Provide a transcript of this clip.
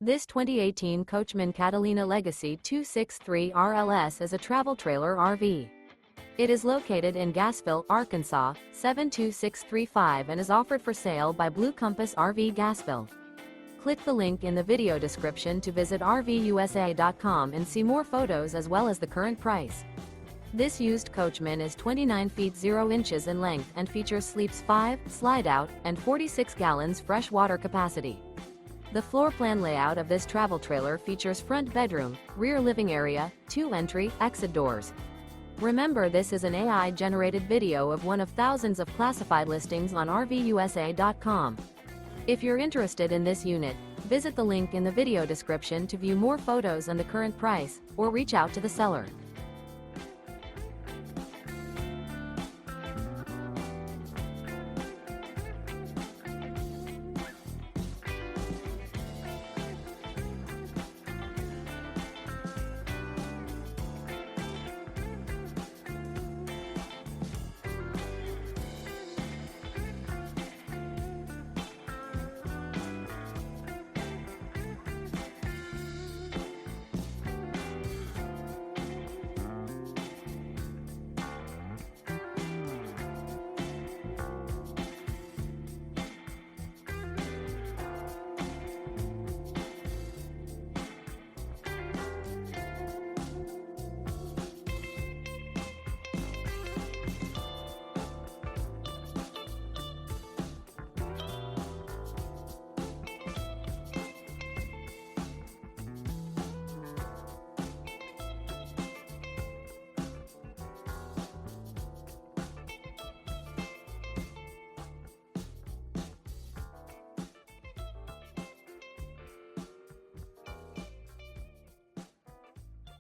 This 2018 Coachmen Catalina Legacy 263 RLS is a travel trailer RV. It is located in Gassville, Arkansas, 72635 and is offered for sale by Blue Compass RV Gassville. Click the link in the video description to visit RVUSA.com and see more photos as well as the current price. This used Coachman is 29 feet 0 inches in length and features sleeps 5, slide-out, and 46 gallons fresh water capacity. The floor plan layout of this travel trailer features front bedroom, rear living area, 2 entry, exit doors. Remember, this is an AI-generated video of one of thousands of classified listings on RVUSA.com. If you're interested in this unit, visit the link in the video description to view more photos and the current price, or reach out to the seller.